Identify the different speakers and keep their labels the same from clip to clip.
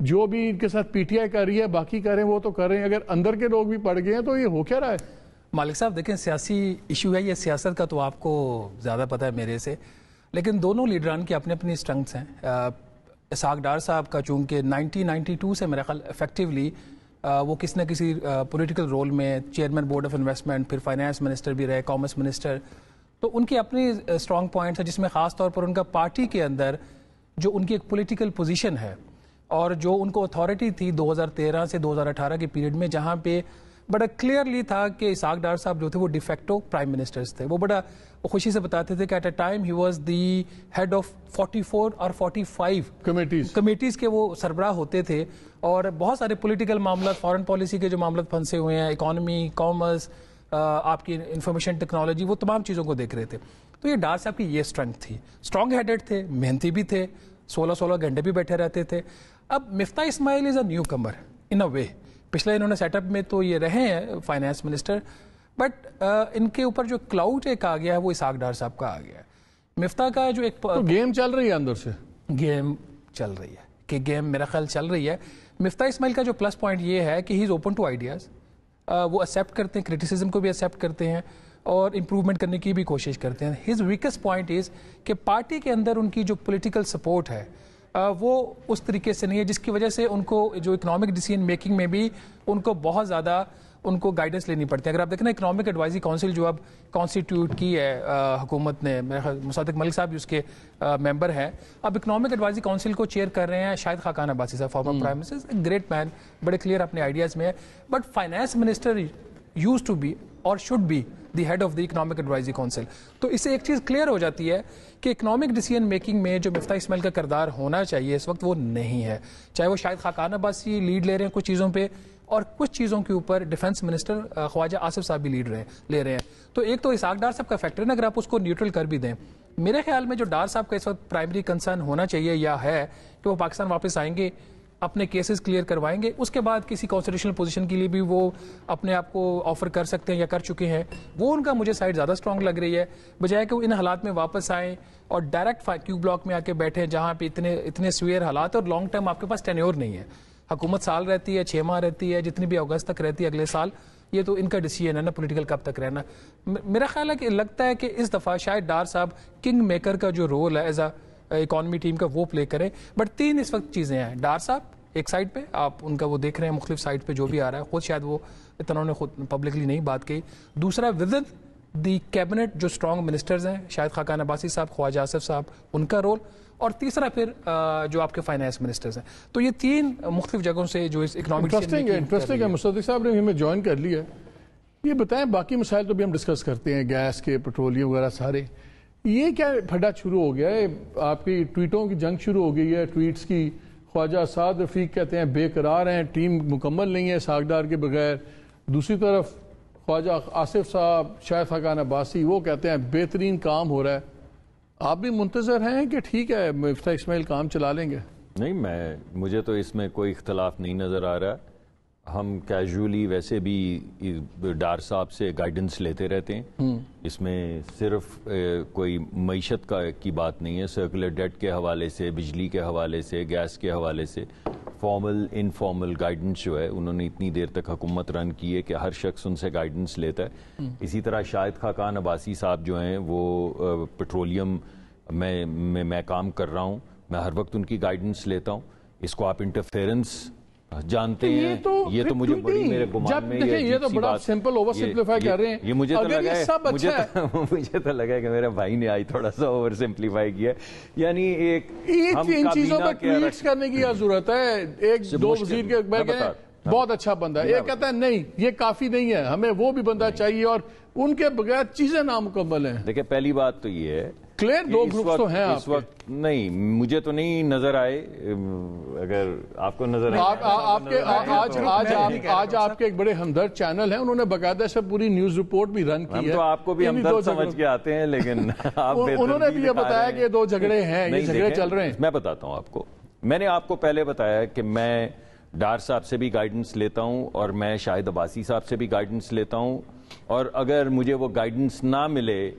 Speaker 1: جو بھی ان کے ساتھ پی ٹی آئی کر رہی ہے باقی کر رہے ہیں وہ تو کر رہے ہیں, اگر اندر کے لوگ بھی پڑ گئے ہیں تو یہ ہو کیا رہا ہے؟
Speaker 2: مالک صاحب دیکھیں سیاسی ایشو ہے یہ, سیاست کا تو آپ کو زیادہ پتہ ہے میرے سے, لیکن دونوں لیڈران کی اپنی اپنی اسٹرنگس ہیں. اسحاق ڈار صاحب کا چونکہ 1992 سے میرا خیال افیکٹولی وہ کسی نہ کسی پولیٹیکل رول میں چیئرمین بورڈ آف انویسٹمنٹ, پھر فائنانس منسٹر بھی رہے, کامرس منسٹر, تو ان کی اپنی اسٹرانگ پوائنٹس ہیں جس میں خاص طور پر ان کا پارٹی کے اندر جو ان کی ایک پولیٹیکل پوزیشن ہے اور جو ان کو اتھارٹی تھی 2013 سے 2018 کے پیریڈ میں, جہاں پہ بڑا کلیئرلی تھا کہ اسحاق ڈار صاحب جو تھے وہ ڈیفیکٹو پرائم منسٹرز تھے. وہ بڑا خوشی سے بتاتے تھے کہ at a time he was the head of 44 اور 45 کمیٹیز کے وہ سربراہ ہوتے تھے, اور بہت سارے پولیٹیکل معاملات, فارن پالیسی کے جو معاملات پھنسے ہوئے ہیں, اکانومی, کامرس, آپ کی انفارمیشن ٹیکنالوجی, وہ تمام چیزوں کو دیکھ رہے تھے. تو یہ ڈار صاحب کی یہ اسٹرنگتھ تھی, اسٹرانگ ہیڈڈ تھے, محنتی بھی تھے, 16 گھنٹے بھی بیٹھے رہتے تھے. اب مفتاح اسماعیل از اے نیو کمر ان اے وے, پچھلے انہوں نے سیٹ اپ میں تو یہ رہے ہیں فائنانس منسٹر, بٹ ان کے اوپر جو کلاؤڈ ایک آ گیا ہے وہ اسحاق ڈار صاحب کا آ گیا ہے. مفتاح کا جو ایک
Speaker 1: گیم چل رہی ہے اندر سے,
Speaker 2: گیم چل رہی ہے کہ گیم میرا خیال چل رہی ہے. مفتاح اسماعیل کا جو پلس پوائنٹ یہ ہے کہ ہی از اوپن ٹو آئیڈیاز, وہ ایکسیپٹ کرتے ہیں, کرٹیسزم کو بھی ایکسیپٹ کرتے ہیں اور امپروومنٹ کرنے کی بھی کوشش کرتے ہیں. ہز ویکسٹ پوائنٹ از کہ پارٹی کے اندر ان کی جو پولیٹیکل سپورٹ ہے وہ اس طریقے سے نہیں ہے, جس کی وجہ سے ان کو جو اکنامک ڈیسیژن میکنگ میں بھی ان کو بہت زیادہ ان کو گائیڈنس لینی پڑتی ہے. اگر آپ دیکھیں نا اکنامک ایڈوائزری کونسل جو اب کانسٹیٹیوٹ کی ہے حکومت نے, میرے خیال مصدق ملک صاحب اس کے ممبر ہیں, اب اکنامک ایڈوائزری کونسل کو چیئر کر رہے ہیں شاہد خاقان عباسی صاحب, former prime minister, great man, بڑے کلیئر اپنے آئیڈیاز میں ہے. But finance minister used to be or should be the head of the economic advisory council. تو اس سے ایک چیز کلیئر ہو جاتی ہے کہ اکنامک ڈیسیژن میکنگ میں جو مفتاح اسماعیل کا کردار ہونا چاہیے اس وقت وہ نہیں ہے. چاہے وہ شاید خاقان عباسی لیڈ لے رہے ہیں کچھ چیزوں پہ, اور کچھ چیزوں کے اوپر ڈیفنس منسٹر خواجہ آصف صاحب بھی لے رہے ہیں. تو ایک تو اسحاق ڈار صاحب کا فیکٹر ہے نا, اگر آپ اس کو نیوٹرل کر بھی دیں, میرے خیال میں جو ڈار صاحب کا اس وقت پرائمری کنسرن ہونا چاہیے یا ہے کہ وہ پاکستان واپس آئیں گے, اپنے کیسز کلیئر کروائیں گے, اس کے بعد کسی کانسٹیٹیوشنل پوزیشن کے لیے بھی وہ اپنے آپ کو آفر کر سکتے ہیں یا کر چکے ہیں. وہ ان کا مجھے سائڈ زیادہ اسٹرانگ لگ رہی ہے, بجائے کہ وہ ان حالات میں واپس آئیں اور ڈائریکٹ کیو بلاک میں آ کے بیٹھیں جہاں پہ اتنے سویئر حالات اور لانگ ٹرم آپ کے پاس ٹینیور نہیں ہے. حکومت سال رہتی ہے, 6 ماہ رہتی ہے, جتنی بھی اگست تک رہتی ہے اگلے سال, یہ تو ان کا ڈیسیژن ہے نا پولیٹیکل کب تک رہنا. میرا خیال ہے کہ لگتا ہے کہ اس دفعہ شاید ڈار صاحب کنگ میکر کا جو رول ہے ایز اے اکانومی ٹیم کا وہ پلے کریں. بٹ 3 اس وقت چیزیں ہیں, ڈار صاحب ایک سائڈ پہ, آپ ان کا وہ دیکھ رہے ہیں مختلف سائڈ پہ جو بھی آ رہا ہے, خود شاید وہ اتنا نے خود پبلکلی نہیں بات کی. دوسرا ود ان دی کیبنٹ جو اسٹرانگ منسٹرز ہیں, شاید خاقان عباسی صاحب, خواجہ آصف صاحب, ان کا رول, اور تیسرا پھر جو آپ کے فائنانس منسٹرز ہیں. تو یہ 3 مختلف جگہوں سے جو اس اکنامک
Speaker 1: انٹرسٹنگ ہے. مصدق صاحب نے ہمیں جوائن کر لیا. یہ بتائیں باقی مسائل تو بھی ہم ڈسکس کرتے ہیں, گیس کے, پیٹرولیم وغیرہ سارے, یہ کیا پھڈا شروع ہو گیا ہے, آپ کی ٹویٹوں کی جنگ شروع ہو گئی ہے, ٹویٹس کی. خواجہ سعد رفیق کہتے ہیں بے قرار ہیں, ٹیم مکمل نہیں ہے اسحاق ڈار کے بغیر. دوسری طرف خواجہ آصف صاحب, شاہد خاقان عباسی, وہ کہتے ہیں بہترین کام ہو رہا ہے. آپ بھی منتظر ہیں کہ ٹھیک ہے مفتاح اسماعیل کام چلا لیں گے؟
Speaker 3: نہیں, مجھے تو اس میں کوئی اختلاف نہیں نظر آ رہا. ہم کیجولی ویسے بھی ڈار صاحب سے گائیڈنس لیتے رہتے ہیں. اس میں صرف کوئی معیشت کی بات نہیں ہے, سرکولر ڈیٹ کے حوالے سے, بجلی کے حوالے سے, گیس کے حوالے سے فارمل انفارمل گائیڈنس جو ہے انہوں نے اتنی دیر تک حکومت رن کی ہے کہ ہر شخص ان سے گائیڈنس لیتا ہے. اسی طرح شاہد خاقان عباسی صاحب جو ہیں وہ پیٹرولیم میں کام کر رہا ہوں, میں ہر وقت ان کی گائیڈنس لیتا ہوں. اس کو آپ انٹرفیرنس جانتے ہیں, یہ تو مجھے بڑی میرے گمان میں
Speaker 1: یہ تو بڑا سمپل اوور سمپلیفائی کر رہے ہیں.
Speaker 3: یہ مجھے تو لگا ہے کہ میرے بھائی نے آج تھوڑا سا اوور سمپلیفائی کیا. یعنی ایک ان
Speaker 1: چیزوں پہ ٹویٹس کرنے کی ضرورت ہے. ایک 2 وزیر کے بہت اچھا بندہ ہے, ایک کہتا ہے نہیں یہ کافی نہیں ہے, ہمیں وہ بھی بندہ چاہیے, اور ان کے بغیر چیزیں نامکمل ہیں.
Speaker 3: دیکھیں پہلی بات تو یہ ہے
Speaker 1: کلیئر 2 گروپس تو ہیں
Speaker 3: اس وقت. نہیں, مجھے تو نہیں نظر آئے. اگر آپ کو نظر
Speaker 1: آج آپ کے ایک بڑے ہمدرد چینل ہیں, انہوں نے باقاعدہ سے پوری نیوز رپورٹ بھی رن کی ہے.
Speaker 3: ہم تو آپ کو بھی ہمدرد سمجھ کے آتے ہیں, لیکن
Speaker 1: انہوں نے بھی یہ بتایا کہ 2 جھگڑے ہیں, یہ جھگڑے چل رہے ہیں.
Speaker 3: میں بتاتا ہوں آپ کو, میں نے آپ کو پہلے بتایا کہ میں ڈار صاحب سے بھی گائیڈنس لیتا ہوں اور میں شاہد عباسی صاحب سے بھی گائیڈنس لیتا ہوں, اور اگر مجھے وہ گائیڈنس نہ ملے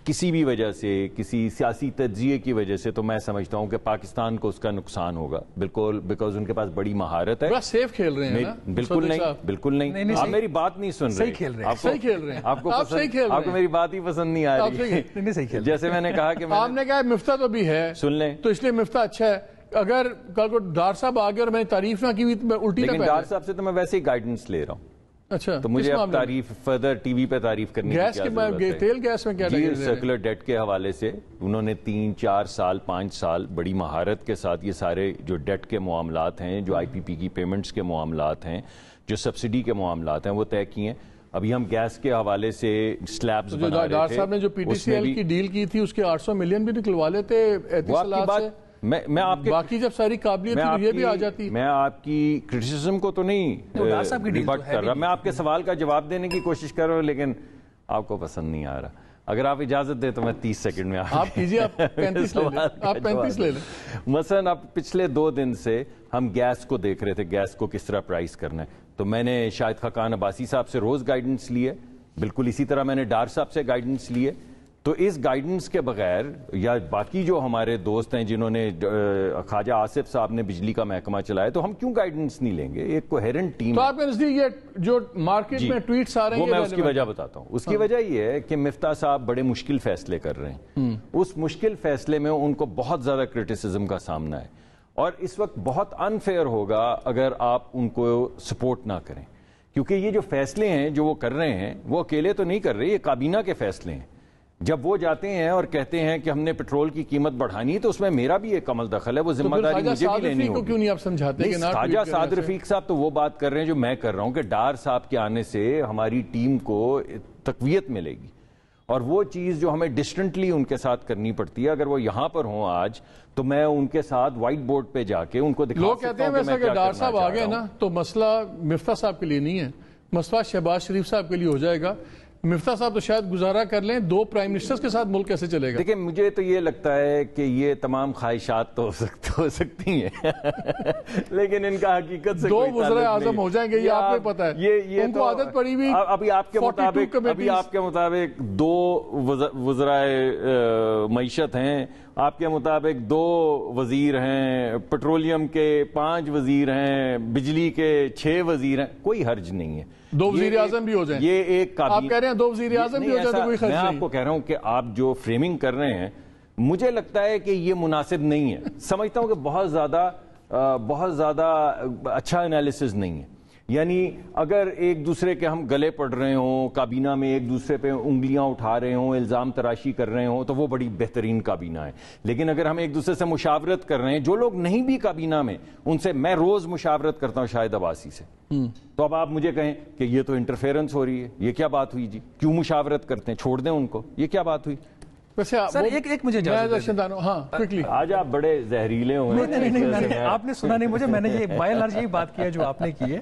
Speaker 3: کسی بھی وجہ سے، کسی سیاسی تجزیے کی وجہ سے، تو میں سمجھتا ہوں کہ پاکستان کو اس کا نقصان ہوگا بالکل، بیکاز ان کے پاس بڑی مہارت ہے.
Speaker 1: بڑا سیف کھیل رہے ہیں نا.
Speaker 3: بالکل نہیں، بالکل نہیں. آپ میری بات نہیں سن رہے.
Speaker 2: صحیح کھیل رہے ہیں.
Speaker 1: صحیح کھیل رہے ہیں.
Speaker 3: آپ کو میری بات ہی پسند نہیں آ رہی. جیسے میں نے کہا کہ
Speaker 1: آپ نے کہا مفتاح تو بھی ہے،
Speaker 3: سن لیں
Speaker 1: تو اس لیے مفتاح اچھا ہے. اگر کل کو ڈار صاحب آگے اور میں نے تعریف نہ کی ہوئی تو میں الٹی نہ
Speaker 3: لیکن ڈار صاحب سے تو میں ویسے ہی گائیڈنس لے رہا ہوں.
Speaker 1: اچھا،
Speaker 3: تو مجھے اب تعریف فردر ٹی وی پہ تعریف کرنے کی
Speaker 1: گیس
Speaker 3: کیا
Speaker 1: کے
Speaker 3: ضرورت ہے؟
Speaker 1: تیل گیس میں کیا
Speaker 3: جی سرکولر ڈیٹ کے حوالے سے انہوں نے 3 4 سال 5 سال بڑی مہارت کے ساتھ یہ سارے جو ڈیٹ کے معاملات ہیں، جو آئی پی پی کی پیمنٹس کے معاملات ہیں، جو سبسڈی کے معاملات ہیں، وہ طے کیے ہیں. ابھی ہم گیس کے حوالے سے سلیبز بنا رہے تھے.
Speaker 1: ڈار صاحب نے جو پی ٹی سی ایل کی ڈیل کی تھی اس کے 800 ملین بھی نکلوا لیتے اعتصالات سے.
Speaker 3: میں آپ کے
Speaker 1: باقی جب ساری قابلیت تھی یہ بھی آ جاتی.
Speaker 3: میں آپ کی کرٹیسزم کو تو نہیں ریبٹ کر رہا، میں آپ کے سوال کا جواب دینے کی کوشش کر رہا ہوں، لیکن آپ کو پسند نہیں آ رہا. اگر آپ اجازت دیں تو میں 30 سیکنڈ میں
Speaker 1: آپ کیجیے. آپ 35 لے لیں.
Speaker 3: مثلا اب پچھلے 2 دن سے ہم گیس کو دیکھ رہے تھے، گیس کو کس طرح پرائس کرنا ہے. تو میں نے شاہد خاقان عباسی صاحب سے روز گائیڈنس لی ہے، بالکل اسی طرح میں نے ڈار صاحب سے گائیڈنس لی ہے. تو اس گائیڈنس کے بغیر یا باقی جو ہمارے دوست ہیں جنہوں نے خواجہ آصف صاحب نے بجلی کا محکمہ چلایا، تو ہم کیوں گائیڈنس نہیں لیں گے؟ ایک کوہیرنٹ ٹیم.
Speaker 1: تو آپ کے نزدیک یہ جو مارکیٹ میں ٹویٹس آ رہے ہیں،
Speaker 3: وہ میں اس کی وجہ بتاتا ہوں. اس کی وجہ یہ ہے کہ مفتاح صاحب بڑے مشکل فیصلے کر رہے ہیں. اس مشکل فیصلے میں ان کو بہت زیادہ کرٹیسزم کا سامنا ہے، اور اس وقت بہت انفیئر ہوگا اگر آپ ان کو سپورٹ نہ کریں، کیونکہ یہ جو فیصلے ہیں جو وہ کر رہے ہیں وہ اکیلے تو نہیں کر رہے، یہ کابینہ کے فیصلے ہیں. جب وہ جاتے ہیں اور کہتے ہیں کہ ہم نے پیٹرول کی قیمت بڑھانی ہے، تو اس میں میرا بھی ایک عمل دخل ہے، وہ ذمہ داری مجھے بھی لینی ہوگی.
Speaker 1: کیوں نہیں آپ سمجھاتے کہ
Speaker 3: خواجہ سعد رفیق صاحب تو وہ بات کر رہے ہیں جو میں کر رہا ہوں، کہ ڈار صاحب کے آنے سے ہماری ٹیم کو تقویت ملے گی، اور وہ چیز جو ہمیں ڈسٹنٹلی ان کے ساتھ کرنی پڑتی ہے، اگر وہ یہاں پر ہوں آج، تو میں ان کے ساتھ وائٹ بورڈ پہ جا کے ان کو دکھا سکتا ہوں.
Speaker 1: لوگ کہتے ہیں ویسا کہ ڈار صاحب آ گئے نا تو مسئلہ مفتاح صاحب کے لیے نہیں ہے، مسئلہ شہباز شریف صاحب کے لیے ہو جائے گا. مفتاح صاحب تو شاید گزارا کر لیں 2 پرائم منسٹرز کے ساتھ ملک کیسے چلے گا.
Speaker 3: دیکھیں مجھے تو یہ لگتا ہے کہ یہ تمام خواہشات تو ہو سکتی ہیں لیکن ان کا حقیقت سے
Speaker 1: 2 وزراء اعظم ہو جائیں گے، یہ آپ کو پتا ہے. ان کو عادت پڑی ہوئی.
Speaker 3: ابھی آپ کے مطابق 2 وزراء معیشت ہیں، آپ کے مطابق 2 وزیر ہیں، پیٹرولیم کے 5 وزیر ہیں، بجلی کے 6 وزیر ہیں. کوئی حرج نہیں ہے
Speaker 1: 2 وزیر اعظم بھی ہو جائیں.
Speaker 3: یہ ایک
Speaker 1: آپ کہہ رہے ہیں 2 وزیر اعظم بھی ہو جائیں تو کوئی خرچ نہیں.
Speaker 3: میں آپ کو کہہ رہا ہوں کہ آپ جو فریمنگ کر رہے ہیں، مجھے لگتا ہے کہ یہ مناسب نہیں ہے. سمجھتا ہوں کہ بہت زیادہ اچھا انالیسز نہیں ہے. یعنی اگر ایک دوسرے کے ہم گلے پڑ رہے ہوں، کابینہ میں ایک دوسرے پہ انگلیاں اٹھا رہے ہوں، الزام تراشی کر رہے ہوں، تو وہ بڑی بہترین کابینہ ہے. لیکن اگر ہم ایک دوسرے سے مشاورت کر رہے ہیں، جو لوگ نہیں بھی کابینہ میں، ان سے میں روز مشاورت کرتا ہوں شاہد عباسی سے، تو اب آپ مجھے کہیں کہ یہ تو انٹرفیرنس ہو رہی ہے، یہ کیا بات ہوئی جی؟ کیوں مشاورت کرتے ہیں؟ چھوڑ دیں ان کو، یہ کیا بات ہوئی؟
Speaker 2: سر ایک مجھے
Speaker 3: آج آپ بڑے زہریلے ہوئے.
Speaker 2: نہیں آپ نے سنا نہیں مجھے، میں نے یہ بائی لارج یہی بات کی ہے جو آپ نے کی ہے.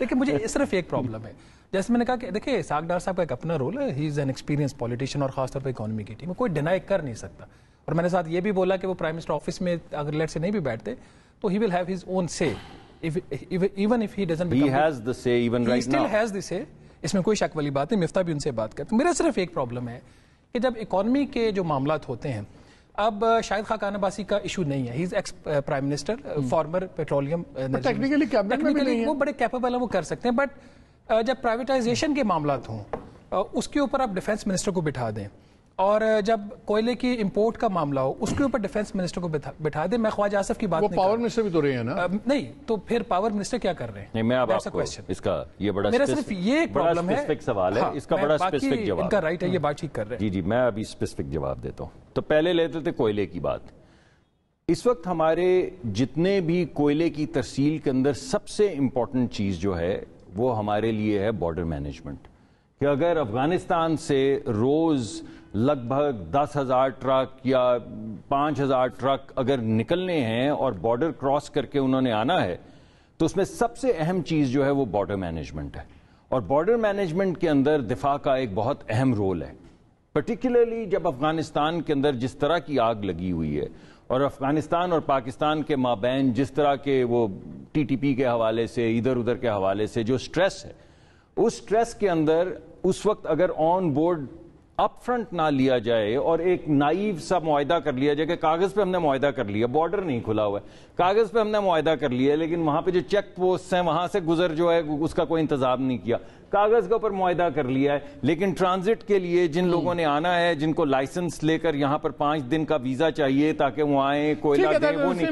Speaker 2: لیکن مجھے صرف ایک پرابلم ہے، جیسے میں نے کہا کہ دیکھیں اسحاق ڈار صاحب کا ایک اپنا رول ہے، he is an experience politician, اور خاص طور پہ اکانومی کی ٹیم کوئی ڈینائی کر نہیں سکتا. اور میں نے ساتھ یہ بھی بولا کہ وہ پرائم منسٹر آفس میں اگر لیٹ سے نہیں بھی بیٹھتے تو ہی will have his own say, even if he doesn't
Speaker 3: he has the say, even right now
Speaker 2: he still has the say. اس میں کوئی شک والی بات نہیں. مفتاح بھی ان سے بات کرتے. میرا صرف ایک پرابلم ہے کہ جب اکانومی کے جو معاملات ہوتے ہیں، اب شاہد خاقان عباسی کا ایشو نہیں ہے، he is ex prime minister, former petroleum, technically وہ بڑے کیپیبل ہیں، وہ کر سکتے ہیں. بٹ جب پرائیویٹائزیشن کے معاملات ہوں اس کے اوپر آپ ڈیفینس منسٹر کو بٹھا دیں، اور جب کوئلے کی امپورٹ کا معاملہ ہو اس کے اوپر ڈیفینس منسٹر کو بٹھا دیں. میں خواجہ آصف کی بات نہیں،
Speaker 1: پاور منسٹر بھی تو رہے ہیں نا.
Speaker 2: نہیں تو پھر پاور منسٹر کیا کر رہے ہیں؟
Speaker 3: میں اب آپ کو اس کا یہ بڑا
Speaker 2: میرا صرف یہ ایک پرابلم ہے،
Speaker 3: اسپیسیفک سوال ہے، اس کا بڑا اسپیسیفک جواب
Speaker 2: ان کا رائٹ ہے، یہ بات ٹھیک کر رہے ہیں.
Speaker 3: جی میں ابھی اسپیسیفک جواب دیتا ہوں. تو پہلے لیتے تھے کوئلے کی بات. اس وقت ہمارے جتنے بھی کوئلے کی ترسیل کے اندر سب سے امپورٹنٹ چیز جو ہے وہ ہمارے لیے ہے بارڈر مینجمنٹ. کہ اگر افغانستان سے روز لگ بھگ 10,000 ٹرک یا 5,000 ٹرک اگر نکلنے ہیں اور بارڈر کراس کر کے انہوں نے آنا ہے، تو اس میں سب سے اہم چیز جو ہے وہ بارڈر مینجمنٹ ہے. اور بارڈر مینجمنٹ کے اندر دفاع کا ایک بہت اہم رول ہے، پرٹیکولرلی جب افغانستان کے اندر جس طرح کی آگ لگی ہوئی ہے، اور افغانستان اور پاکستان کے مابین جس طرح کے وہ ٹی ٹی پی کے حوالے سے ادھر ادھر کے حوالے سے جو سٹریس ہے، اس سٹریس کے اندر اس وقت اگر آن بورڈ اپ فرنٹ نہ لیا جائے اور ایک نائیو سا معاہدہ کر لیا جائے کہ کاغذ پہ ہم نے معاہدہ کر لیا, بارڈر نہیں کھلا ہوا ہے, کاغذ پہ ہم نے معاہدہ کر لیا لیکن وہاں پہ جو چیک پوسٹ ہیں وہاں سے گزر جو ہے اس کا کوئی انتظام نہیں کیا, کاغذ کے اوپر معاہدہ کر لیا ہے لیکن ٹرانزٹ کے لیے جن لوگوں نے آنا ہے, جن کو لائسنس لے کر یہاں پر 5 دن کا ویزا چاہیے تاکہ وہ آئیں, کوئلہ دیں, وہ نہیں.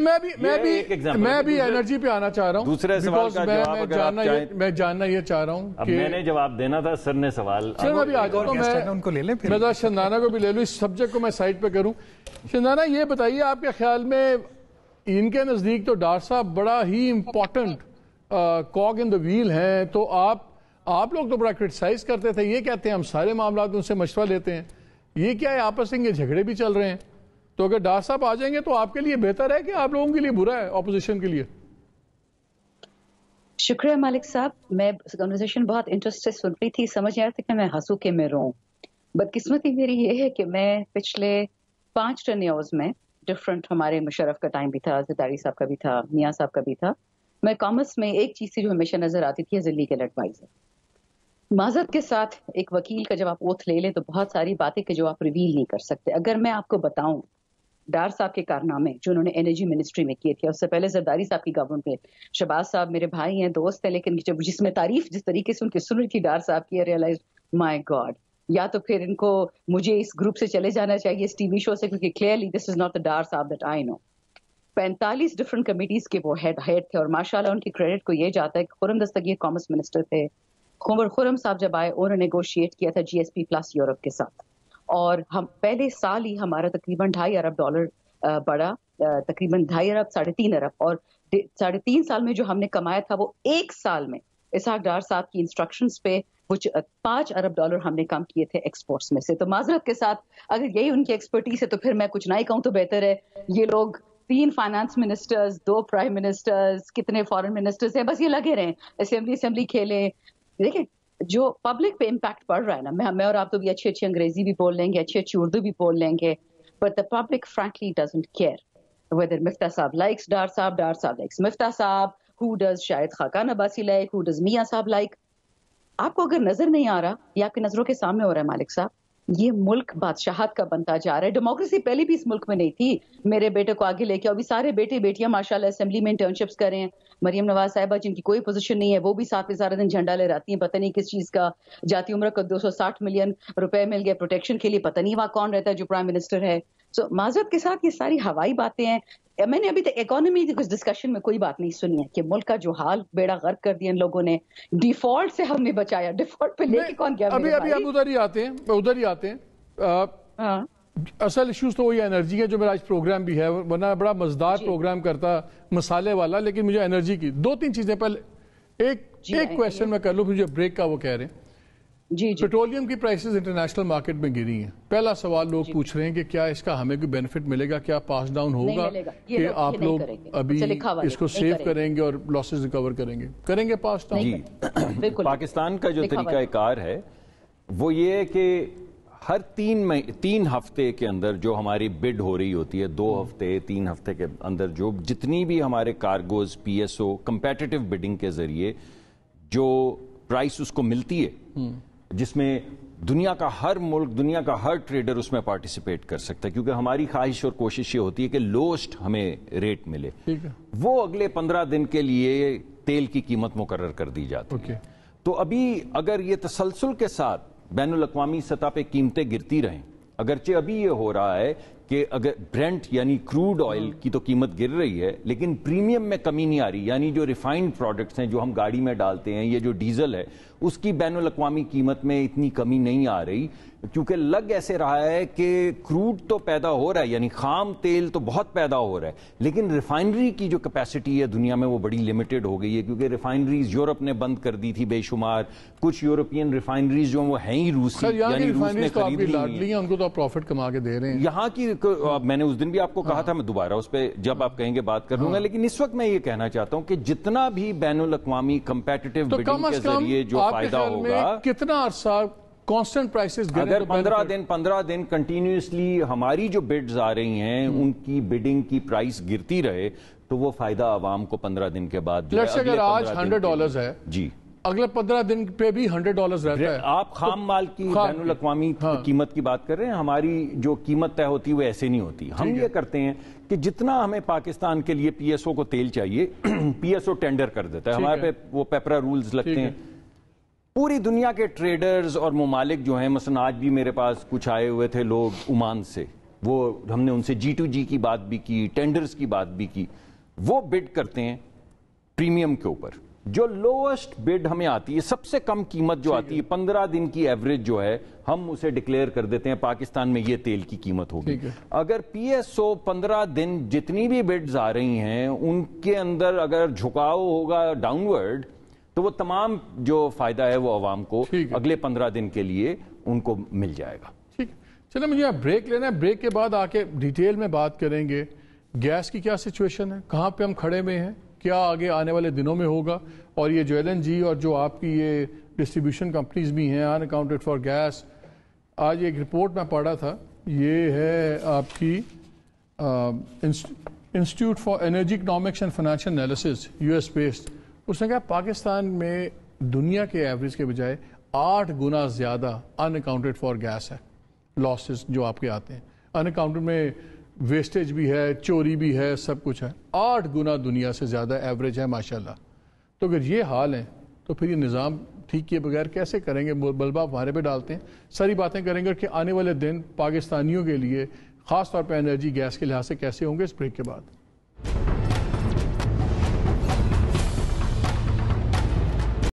Speaker 1: میں بھی انرجی پہ آنا چاہ رہا ہوں.
Speaker 3: دوسرے سوال کا جواب اگر آپ چاہیں,
Speaker 1: میں جاننا یہ چاہ رہا ہوں
Speaker 3: اب میں نے جواب دینا تھا, سر نے سوال,
Speaker 2: ان کو لے لیں پھر,
Speaker 1: میں شندانہ کو بھی لے لوں, اس سبجیکٹ کو میں سائڈ پہ کروں. شندانہ یہ بتائیے آپ کے خیال میں ان کے نزدیک تو ڈاکٹر صاحب بڑا ہی امپورٹنٹ کاگ ان دا ویل ہیں, تو آپ لوگ تو بڑا کرٹیسائز کرتے تھے, یہ کہتے ہیں ہم سارے معاملات ان سے مشورہ لیتے ہیں, یہ کیا ہے آپس میں جھگڑے بھی چل رہے ہیں, تو اگر ڈاکٹر صاحب آ جائیں گے تو آپ کے لیے بہتر ہے کہ آپ لوگوں کے لیے برا ہے اپوزیشن کے لیے؟
Speaker 4: شکریہ مالک صاحب, میں کنورسیشن بہت انٹرسٹ سے سن رہی تھی, سمجھ آیا تھا کہ میں ہنسوں کہ میں روؤں. بدقسمتی میری یہ ہے کہ میں پچھلے 5 ٹرنیورز میں ڈفرنٹ, ہمارے مشرف کا ٹائم بھی تھا, زرداری صاحب کا بھی تھا, میاں صاحب کا بھی تھا, میں کامرس میں ایک چیز تھی جو ہمیشہ نظر آتی تھی ایز اے لیگل ایڈوائزر. معذرت کے ساتھ ایک وکیل کا جب آپ اوتھ لے لیں تو بہت ساری باتیں کہ جو آپ ریویل نہیں کر سکتے. اگر میں آپ کو بتاؤں ڈار صاحب کے کارنامے جو انہوں نے انرجی منسٹری میں کیے تھے, اس سے پہلے زرداری صاحب کی گورنمنٹ میں, شہباز صاحب میرے بھائی ہیں, دوست ہیں, لیکن جب جس میں تعریف جس طریقے سے ان کی سن رہی تھی ڈار صاحب کی, ریئلائز مائی گاڈ, یا تو پھر ان کو مجھے اس گروپ سے چلے جانا چاہیے, اس ٹی وی شو سے, کیونکہ clearly this is not the Dar صاحب that I know. 45 different committees کے وہ ہیڈ تھے, اور ماشاءاللہ ان کی کریڈٹ کو یہ جاتا ہے کہ خرم دستگیر کامرس منسٹر تھے. خرم صاحب جب آئے انہوں نے نیگوشیٹ کیا تھا جی ایس پی پلس یورپ کے ساتھ, اور ہم پہلے سال ہی ہمارا تقریباً $2.5 ارب بڑا, تقریباً 2.5 ارب 3.5 ارب, اور 3.5 سال میں جو ہم نے کمایا تھا وہ ایک سال میں اسحاق ڈار صاحب کی انسٹرکشنز پہ کچھ $5 ارب ہم نے کم کیے تھے ایکسپورٹس میں سے. تو معذرت کے ساتھ اگر یہی ان کی ایکسپرٹیز ہے تو پھر میں کچھ نہ ہی کہوں تو بہتر ہے. یہ لوگ 3 فائنانس منسٹرز, 2 پرائم منسٹرز, کتنے فارن منسٹرز ہیں, بس یہ لگے رہیں اسمبلی کھیلیں. دیکھیں جو پبلک پہ امپیکٹ پڑ رہا ہے نا, میں اور آپ تو بھی اچھی انگریزی بھی بول لیں گے, اچھی اردو بھی بول لیں گے, but the public frankly doesn't care whether مفتاح صاحب لائکس ڈار صاحب لائکس مفتاح صاحب, who does Shahid Khaqan Abbasi like, who does میاں صاحب لائک. آپ کو اگر نظر نہیں آ رہا یا آپ کی نظروں کے سامنے ہو رہا ہے مالک صاحب, یہ ملک بادشاہت کا بنتا جا رہا ہے. ڈیموکریسی پہلے بھی اس ملک میں نہیں تھی. میرے بیٹے کو آگے لے کے, ابھی سارے بیٹے بیٹیاں ماشاءاللہ اسمبلی میں انٹرنشپس کر رہے ہیں. مریم نواز صاحبہ جن کی کوئی پوزیشن نہیں ہے, وہ بھی ساتھ میں سارا دن جھنڈا لے رہتی ہیں, پتہ نہیں کس چیز کا. جاتی عمرہ کو 260 ملین روپے مل گئے پروٹیکشن کے لیے, پتہ نہیں وہاں کون رہتا ہے جو پرائم منسٹر ہے. سو معذرت کے ساتھ یہ ساری ہوائی باتیں ہیں. میں نے ابھی تک اکانومی کی کچھ ڈسکشن میں کوئی بات نہیں سنی ہے کہ ملک کا جو حال بیڑا غرق کر دیا ان لوگوں نے, ڈیفالٹ سے ہم نے بچایا. ڈیفالٹ پہ لے کے کون گیا؟
Speaker 1: ابھی ہم ادھر ہی آتے ہیں. اصل ایشوز تو وہی انرجی ہے جو میرا آج پروگرام بھی ہے, ورنہ بڑا مزدار پروگرام کرتا مسالے والا, لیکن مجھے انرجی کی 2-3 چیزیں. پہلے ایک کویسچن میں کر لوں, مجھے بریک کا وہ کہہ رہے ہیں پیٹرولیم کی پرائسز انٹرنیشنل مارکیٹ میں گری ہیں. پہلا سوال لوگ پوچھ رہے ہیں کہ کیا اس کا ہمیں کوئی بینیفٹ ملے گا, کیا پاس ڈاؤن ہوگا کہ آپ لوگ ابھی اس کو سیو کریں گے اور لاسز ریکور کریں گے پاس ڈاؤن؟
Speaker 3: جی, پاکستان کا جو طریقہ کار ہے وہ یہ ہے کہ ہر 3 ہفتے کے اندر جو ہماری بڈ ہو رہی ہوتی ہے, 2 ہفتے 3 ہفتے کے اندر جو جتنی بھی ہمارے cargoes P S O competitive bidding کے ذریعے جو پرائس اس کو ملتی ہے, جس میں دنیا کا ہر ملک, دنیا کا ہر ٹریڈر اس میں پارٹیسپیٹ کر سکتا ہے, کیونکہ ہماری خواہش اور کوشش یہ ہوتی ہے کہ لوسٹ ہمیں ریٹ ملے. وہ اگلے 15 دن کے لیے تیل کی قیمت مقرر کر دی جاتی ہے. تو ابھی اگر یہ تسلسل کے ساتھ بین الاقوامی سطح پہ قیمتیں گرتی رہیں, اگرچہ ابھی یہ ہو رہا ہے کہ اگر برینٹ یعنی کروڈ آئل کی تو قیمت گر رہی ہے لیکن پریمیم میں کمی نہیں آ رہی, یعنی جو ریفائنڈ پروڈکٹس ہیں جو ہم گاڑی میں ڈالتے ہیں, یہ جو ڈیزل ہے اس کی بین الاقوامی قیمت میں اتنی کمی نہیں آ رہی, کیونکہ لگ ایسے رہا ہے کہ کروڈ تو پیدا ہو رہا ہے, یعنی خام تیل تو بہت پیدا ہو رہا ہے, لیکن ریفائنری کی جو کیپیسٹی ہے دنیا میں وہ بڑی لمیٹڈ ہو گئی ہے, کیونکہ ریفائنریز یورپ نے بند کر دی تھی بے شمار. کچھ یورپین ریفائنریز جو وہ ہیں ہی روسی, یعنی روس نے خرید لی ہیں,
Speaker 1: ان کو تو پروفٹ کما کے دے رہے ہیں.
Speaker 3: یہاں کی میں نے اس دن بھی آپ کو کہا تھا, میں دوبارہ اس پہ جب آپ کہیں گے بات کر لوں گا, لیکن اس وقت میں یہ کہنا چاہتا ہوں کہ جتنا بھی بین الاقوامی کمپیٹیٹو بڈنگ کے ذریعے جو فائدہ ہوگا,
Speaker 1: کتنا عرصہ کانسٹنٹ پرائسز
Speaker 3: اگر 15 دن کنٹینیوسلی ہماری جو بڈز آ رہی ہیں ان کی بڈنگ کی پرائس گرتی رہے تو وہ فائدہ عوام کو 15 دن کے بعد جو
Speaker 1: ہے. اگر آج $100 ہے,
Speaker 3: جی
Speaker 1: اگلے 15 دن پہ بھی $100 رہتا ہے.
Speaker 3: آپ خام مال کی بین الاقوامی قیمت کی بات کر رہے ہیں, ہماری جو قیمت طے ہوتی ہے وہ ایسے نہیں ہوتی. ہم یہ کرتے ہیں کہ جتنا ہمیں پاکستان کے لیے پی ایس او کو تیل چاہیے پی ایس او ٹینڈر کر دیتا ہے, ہمارے پہ وہ پیپرا رولز لگتے ہیں. پوری دنیا کے ٹریڈرز اور ممالک جو ہیں, مثلا آج بھی میرے پاس کچھ آئے ہوئے تھے لوگ عمان سے, وہ ہم نے ان سے G2G کی بات بھی کی, ٹینڈرز کی بات بھی کی. وہ بڈ کرتے ہیں پریمیم کے اوپر, جو لوسٹ بڈ ہمیں آتی ہے, سب سے کم قیمت جو آتی ہے 15 دن کی ایوریج جو ہے, ہم اسے ڈکلیئر کر دیتے ہیں پاکستان میں یہ تیل کی قیمت ہوگی. اگر پی ایس او 15 دن جتنی بھی بڈز آ رہی ہیں ان کے اندر اگر جھکاؤ ہوگا ڈاؤن ورڈ, تو وہ تمام جو فائدہ ہے وہ عوام کو اگلے 15 دن کے لیے ان کو مل جائے گا.
Speaker 1: ٹھیک ہے, چلیں مجھے بریک لینا ہے, بریک کے بعد آ کے ڈیٹیل میں بات کریں گے گیس کی کیا سچویشن ہے, کہاں پہ ہم کھڑے ہوئے ہیں, کیا آگے آنے والے دنوں میں ہوگا, اور یہ جو LNG اور جو آپ کی یہ ڈسٹریبیوشن کمپنیز بھی ہیں ان اکاؤنٹڈ فار گیس. آج ایک رپورٹ میں پڑھا تھا, یہ ہے آپ کی institute for energy economics and financial analysis US based. اس نے کہا پاکستان میں دنیا کے ایوریج کے بجائے 8 گنا زیادہ ان اکاؤنٹڈ فار گیس ہے, لاسز جو آپ کے آتے ہیں. ان اکاؤنٹڈ میں ویسٹیج بھی ہے, چوری بھی ہے, سب کچھ ہے. 8 گنا دنیا سے زیادہ ایوریج ہے ماشاءاللہ. تو اگر یہ حال ہے تو پھر یہ نظام ٹھیک کیے بغیر کیسے کریں گے, بلبا ہمارے پہ ڈالتے ہیں. ساری باتیں کریں گے کہ آنے والے دن پاکستانیوں کے لیے خاص طور پہ انرجی گیس کے لحاظ سے کیسے ہوں گے, اس بریک کے بعد.